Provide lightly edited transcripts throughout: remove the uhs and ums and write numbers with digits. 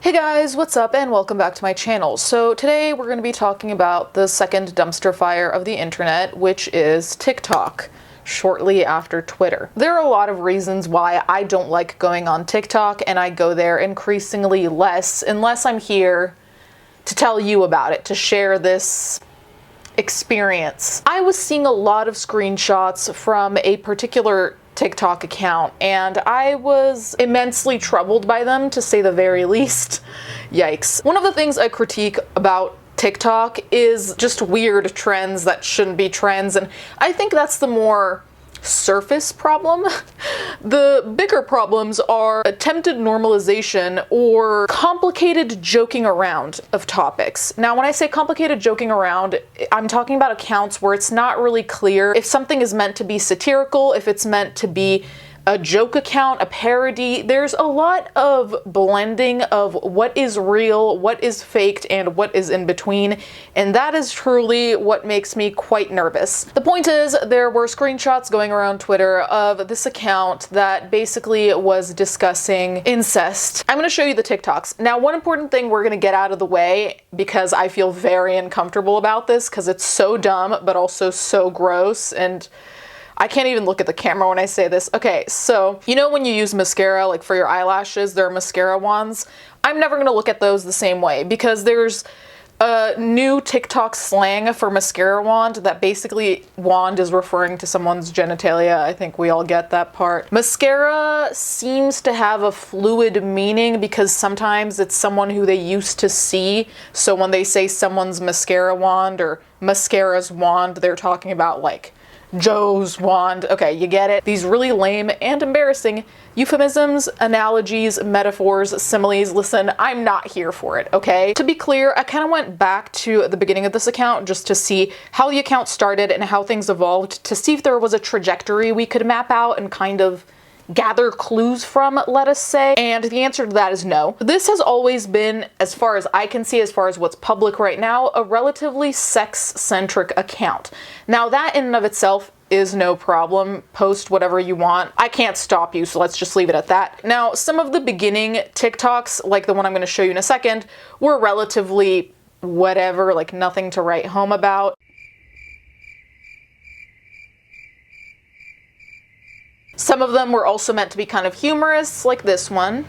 Hey guys, what's up and welcome back to my channel. So today we're going to be talking about the second dumpster fire of the internet, which is TikTok, shortly after Twitter. There are a lot of reasons why I don't like going on TikTok, and I go there increasingly less unless I'm here to tell you about it, to share this experience. I was seeing a lot of screenshots from a particular TikTok account, and I was immensely troubled by them, to say the very least. Yikes. One of the things I critique about TikTok is just weird trends that shouldn't be trends, and I think that's the more surface problem. The bigger problems are attempted normalization or complicated joking around of topics. Now, when I say complicated joking around, I'm talking about accounts where it's not really clear if something is meant to be satirical, if it's meant to be a joke account, a parody. There's a lot of blending of what is real, what is faked, and what is in between, and that is truly what makes me quite nervous. The point is, there were screenshots going around Twitter of this account that basically was discussing incest. I'm gonna show you the TikToks. Now, one important thing we're gonna get out of the way, because I feel very uncomfortable about this, because it's so dumb, but also so gross, and I can't even look at the camera when I say this. Okay, so you know when you use mascara, like for your eyelashes, there are mascara wands? I'm never gonna look at those the same way, because there's a new TikTok slang for mascara wand that basically wand is referring to someone's genitalia. I think we all get that part. Mascara seems to have a fluid meaning because sometimes it's someone who they used to see. So when they say someone's mascara wand or mascara's wand, they're talking about like Joe's wand. Okay, you get it. These really lame and embarrassing euphemisms, analogies, metaphors, similes. Listen, I'm not here for it, okay? To be clear, I kind of went back to the beginning of this account just to see how the account started and how things evolved, to see if there was a trajectory we could map out and kind of gather clues from, let us say, and the answer to that is no. This has always been, as far as I can see, as far as what's public right now, a relatively sex-centric account. Now, that in and of itself is no problem. Post whatever you want. I can't stop you, so let's just leave it at that. Now, some of the beginning TikToks, like the one I'm going to show you in a second, were relatively whatever, like nothing to write home about. Some of them were also meant to be kind of humorous, like this one.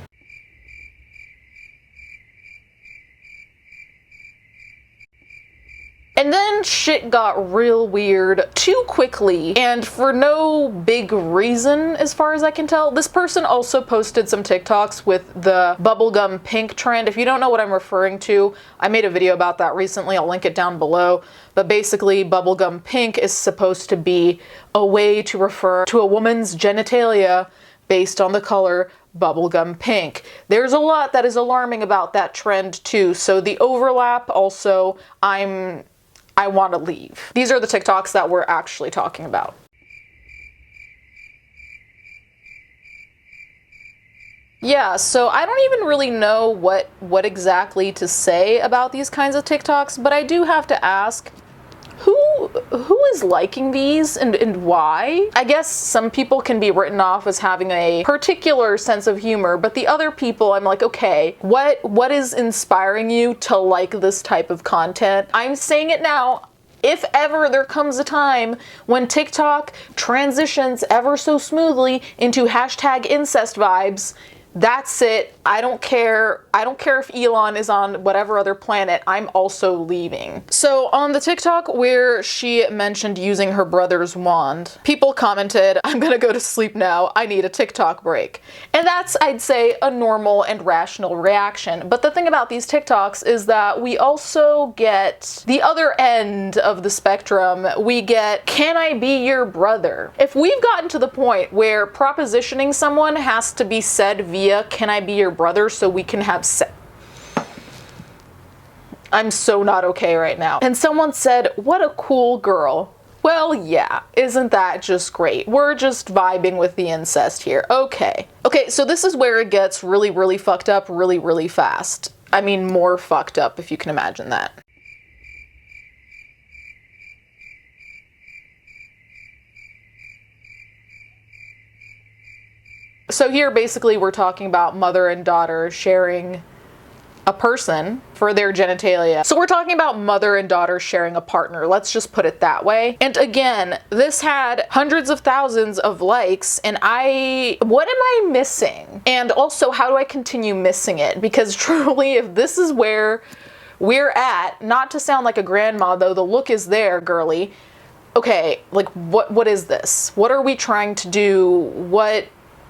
And then shit got real weird too quickly, and for no big reason as far as I can tell. This person also posted some TikToks with the bubblegum pink trend. If you don't know what I'm referring to, I made a video about that recently. I'll link it down below. But basically, bubblegum pink is supposed to be a way to refer to a woman's genitalia based on the color bubblegum pink. There's a lot that is alarming about that trend too, so the overlap also, I want to leave. These are the TikToks that we're actually talking about. Yeah, so I don't even really know what exactly to say about these kinds of TikToks, but I do have to ask, who is liking these and why? I guess some people can be written off as having a particular sense of humor, but the other people, I'm like, okay, what is inspiring you to like this type of content? I'm saying it now. If ever there comes a time when TikTok transitions ever so smoothly into hashtag incest vibes, that's it. I don't care. I don't care if Elon is on whatever other planet. I'm also leaving. So on the TikTok where she mentioned using her brother's wand, people commented, "I'm gonna go to sleep now. I need a TikTok break." And that's, I'd say, a normal and rational reaction. But the thing about these TikToks is that we also get the other end of the spectrum. We get, "Can I be your brother?" If we've gotten to the point where propositioning someone has to be said via "Can I be your brother?" so we can have sex, I'm so not okay right now. And someone said, "What a cool girl." Well, yeah, isn't that just great? We're just vibing with the incest here. Okay. Okay, so this is where it gets really, really fucked up really, really fast. I mean, more fucked up, if you can imagine that. So here basically we're talking about mother and daughter sharing a person for their genitalia. So we're talking about mother and daughter sharing a partner. Let's just put it that way. And again, this had hundreds of thousands of likes, and what am I missing? And also, how do I continue missing it? Because truly, if this is where we're at, not to sound like a grandma, though the look is there, girly. Okay, like what is this? What are we trying to do?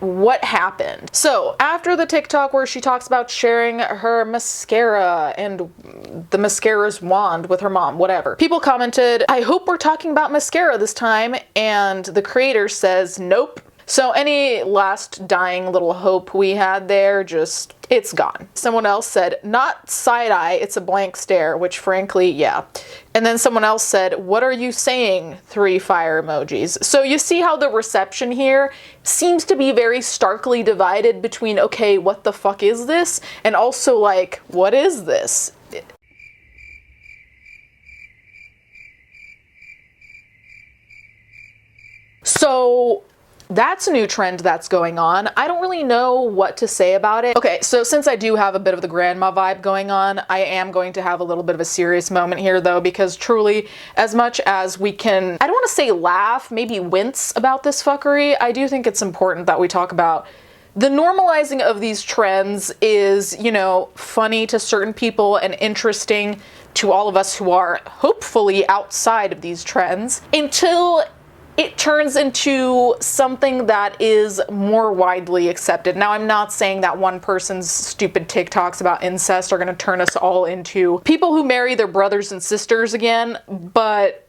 What happened? So after the TikTok where she talks about sharing her mascara and the mascara's wand with her mom, whatever, people commented, "I hope we're talking about mascara this time," and the creator says, "Nope." So any last dying little hope we had there, it's gone. Someone else said, "Not side eye, it's a blank stare," which frankly, yeah. And then someone else said, "What are you saying?" 3 fire emojis. So you see how the reception here seems to be very starkly divided between, okay, what the fuck is this? And also like, what is this? So that's a new trend that's going on. I don't really know what to say about it. Okay, so since I do have a bit of the grandma vibe going on, I am going to have a little bit of a serious moment here though, because truly, as much as we can, I don't want to say laugh, maybe wince about this fuckery, I do think it's important that we talk about the normalizing of these trends is, you know, funny to certain people and interesting to all of us who are hopefully outside of these trends, until it turns into something that is more widely accepted. Now, I'm not saying that one person's stupid TikToks about incest are going to turn us all into people who marry their brothers and sisters again, but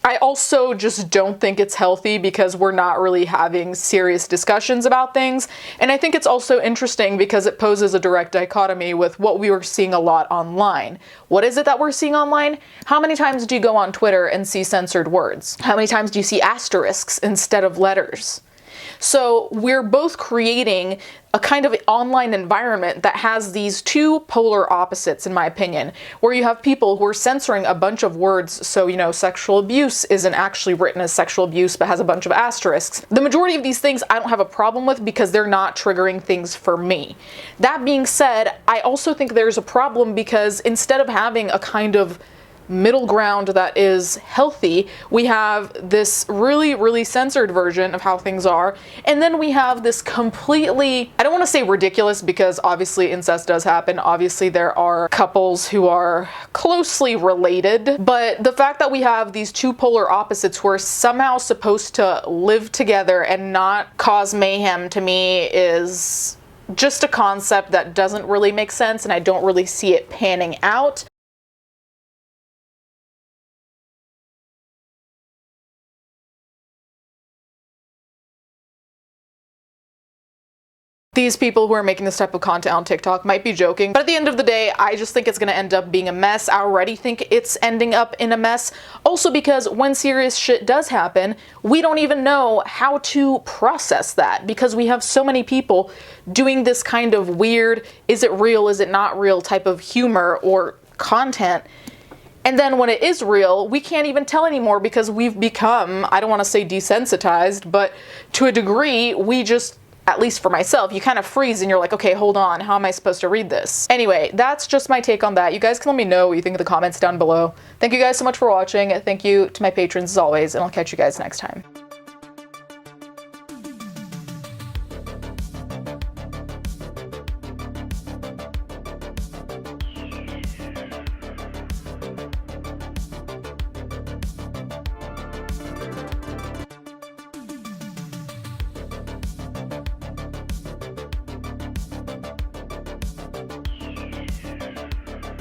I also just don't think it's healthy because we're not really having serious discussions about things. And I think it's also interesting because it poses a direct dichotomy with what we were seeing a lot online. What is it that we're seeing online? How many times do you go on Twitter and see censored words? How many times do you see asterisks instead of letters? So we're both creating a kind of online environment that has these two polar opposites, in my opinion, where you have people who are censoring a bunch of words. So, you know, sexual abuse isn't actually written as sexual abuse, but has a bunch of asterisks. The majority of these things I don't have a problem with because they're not triggering things for me. That being said, I also think there's a problem because instead of having a kind of middle ground that is healthy, we have this really, really censored version of how things are, and then we have this completely, I don't want to say ridiculous because obviously incest does happen, obviously there are couples who are closely related, but the fact that we have these two polar opposites who are somehow supposed to live together and not cause mayhem, to me is just a concept that doesn't really make sense, and I don't really see it panning out. These people who are making this type of content on TikTok might be joking, but at the end of the day, I just think it's gonna end up being a mess. I already think it's ending up in a mess. Also because when serious shit does happen, we don't even know how to process that because we have so many people doing this kind of weird, is it real, is it not real type of humor or content. And then when it is real, we can't even tell anymore because we've become, I don't want to say desensitized, but to a degree, we just, at least for myself, you kind of freeze and you're like, okay, hold on, how am I supposed to read this? Anyway, that's just my take on that. You guys can let me know what you think in the comments down below. Thank you guys so much for watching. Thank you to my patrons as always, and I'll catch you guys next time.